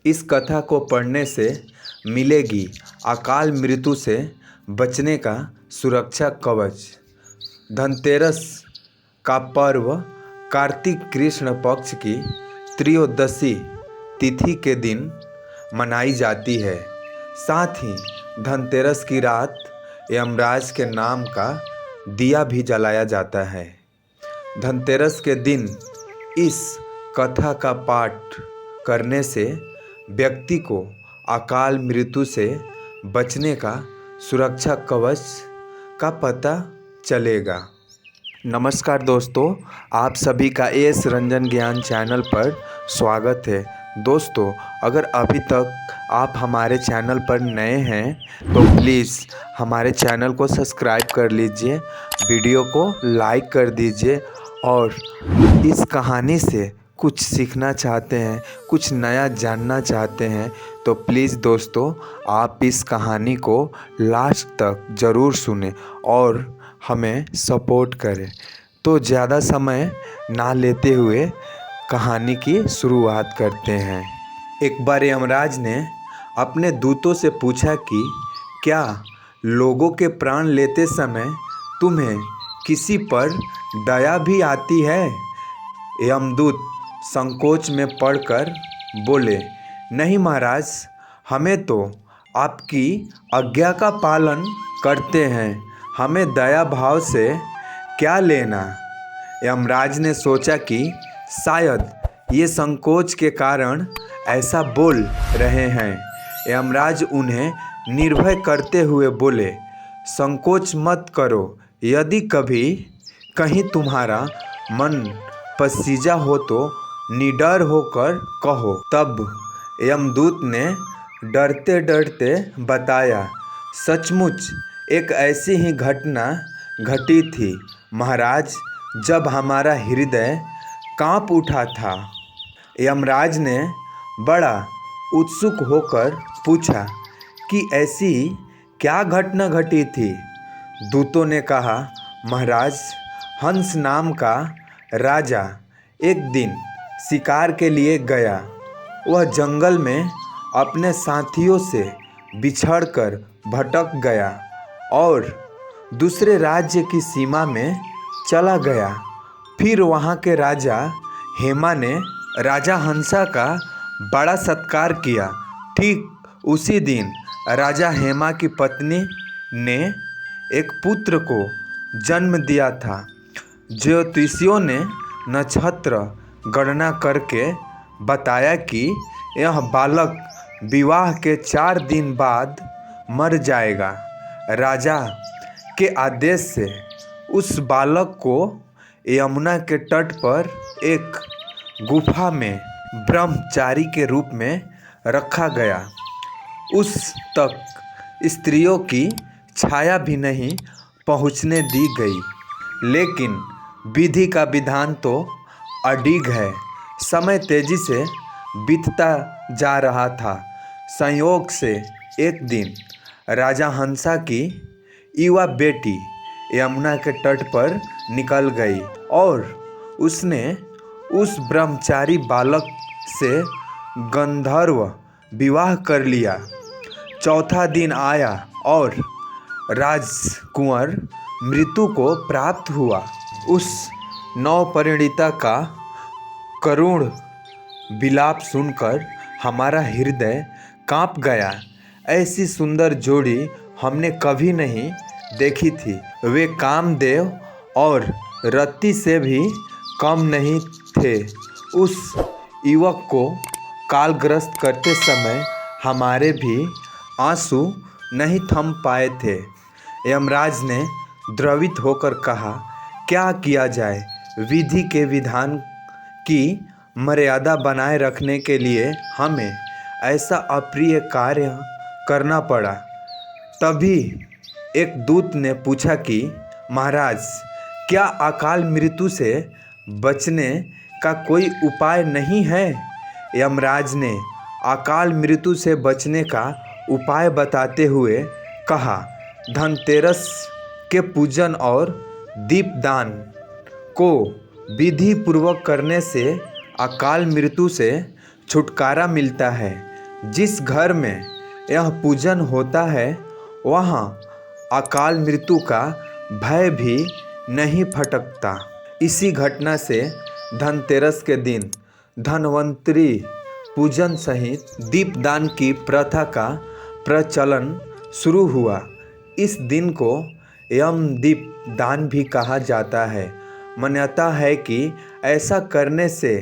इस कथा को पढ़ने से मिलेगी अकाल मृत्यु से बचने का सुरक्षा कवच। धनतेरस का पर्व कार्तिक कृष्ण पक्ष की त्रयोदशी तिथि के दिन मनाई जाती है। साथ ही धनतेरस की रात यमराज के नाम का दिया भी जलाया जाता है। धनतेरस के दिन इस कथा का पाठ करने से व्यक्ति को अकाल मृत्यु से बचने का सुरक्षा कवच का पता चलेगा। नमस्कार दोस्तों, आप सभी का एस रंजन ज्ञान चैनल पर स्वागत है। दोस्तों, अगर अभी तक आप हमारे चैनल पर नए हैं तो प्लीज़ हमारे चैनल को सब्सक्राइब कर लीजिए, वीडियो को लाइक कर दीजिए और इस कहानी से कुछ सीखना चाहते हैं, कुछ नया जानना चाहते हैं तो प्लीज़ दोस्तों आप इस कहानी को लास्ट तक ज़रूर सुनें और हमें सपोर्ट करें। तो ज़्यादा समय ना लेते हुए कहानी की शुरुआत करते हैं। एक बार यमराज ने अपने दूतों से पूछा कि क्या लोगों के प्राण लेते समय तुम्हें किसी पर दया भी आती है? यमदूत संकोच में पड़कर बोले, नहीं महाराज, हमें तो आपकी आज्ञा का पालन करते हैं, हमें दया भाव से क्या लेना। यमराज ने सोचा कि शायद ये संकोच के कारण ऐसा बोल रहे हैं। यमराज उन्हें निर्भय करते हुए बोले, संकोच मत करो, यदि कभी कहीं तुम्हारा मन पसीजा हो तो निडर होकर कहो। तब यमदूत ने डरते डरते बताया, सचमुच एक ऐसी ही घटना घटी थी महाराज, जब हमारा हृदय कांप उठा था। यमराज ने बड़ा उत्सुक होकर पूछा कि ऐसी क्या घटना घटी थी? दूतों ने कहा, महाराज, हंस नाम का राजा एक दिन शिकार के लिए गया। वह जंगल में अपने साथियों से बिछड़कर भटक गया और दूसरे राज्य की सीमा में चला गया। फिर वहाँ के राजा हेमा ने राजा हंसा का बड़ा सत्कार किया। ठीक उसी दिन राजा हेमा की पत्नी ने एक पुत्र को जन्म दिया था। ज्योतिषियों ने नक्षत्र गणना करके बताया कि यह बालक विवाह के 4 दिन बाद मर जाएगा। राजा के आदेश से उस बालक को यमुना के तट पर एक गुफा में ब्रह्मचारी के रूप में रखा गया। उस तक स्त्रियों की छाया भी नहीं पहुँचने दी गई। लेकिन विधि का विधान तो अडिग है। समय तेजी से बीतता जा रहा था। संयोग से एक दिन राजा हंसा की युवा बेटी यमुना के तट पर निकल गई और उसने उस ब्रह्मचारी बालक से गंधर्व विवाह कर लिया। चौथा दिन आया और राजकुंवर मृत्यु को प्राप्त हुआ। उस नवपरिणीता का करुण विलाप सुनकर हमारा हृदय कांप गया। ऐसी सुंदर जोड़ी हमने कभी नहीं देखी थी। वे कामदेव और रति से भी कम नहीं थे। उस युवक को कालग्रस्त करते समय हमारे भी आंसू नहीं थम पाए थे। यमराज ने द्रवित होकर कहा, क्या किया जाए? विधि के विधान की मर्यादा बनाए रखने के लिए हमें ऐसा अप्रिय कार्य करना पड़ा। तभी एक दूत ने पूछा कि महाराज, क्या अकाल मृत्यु से बचने का कोई उपाय नहीं है? यमराज ने अकाल मृत्यु से बचने का उपाय बताते हुए कहा, धनतेरस के पूजन और दीपदान को विधि पूर्वक करने से अकाल मृत्यु से छुटकारा मिलता है। जिस घर में यह पूजन होता है वहाँ अकाल मृत्यु का भय भी नहीं फटकता। इसी घटना से धनतेरस के दिन धन्वंतरि पूजन सहित दीपदान की प्रथा का प्रचलन शुरू हुआ। इस दिन को यम दीप दान भी कहा जाता है। मान्यता है कि ऐसा करने से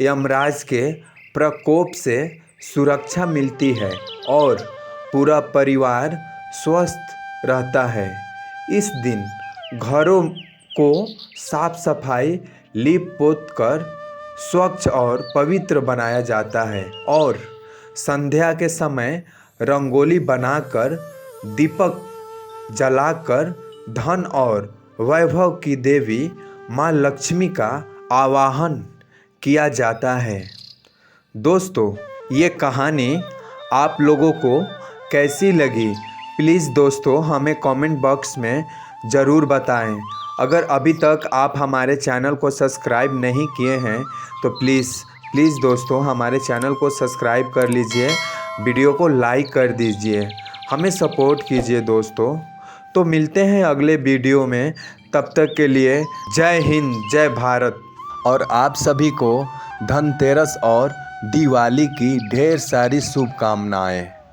यमराज के प्रकोप से सुरक्षा मिलती है और पूरा परिवार स्वस्थ रहता है। इस दिन घरों को साफ सफाई लीप पोत कर स्वच्छ और पवित्र बनाया जाता है और संध्या के समय रंगोली बनाकर दीपक जलाकर धन और वैभव की देवी माँ लक्ष्मी का आवाहन किया जाता है। दोस्तों, ये कहानी आप लोगों को कैसी लगी प्लीज़ दोस्तों हमें कमेंट बॉक्स में ज़रूर बताएं। अगर अभी तक आप हमारे चैनल को सब्सक्राइब नहीं किए हैं तो प्लीज़ दोस्तों हमारे चैनल को सब्सक्राइब कर लीजिए, वीडियो को लाइक कर दीजिए, हमें सपोर्ट कीजिए दोस्तों। तो मिलते हैं अगले वीडियो में, तब तक के लिए जय हिंद, जय भारत। और आप सभी को धनतेरस और दिवाली की ढेर सारी शुभकामनाएं।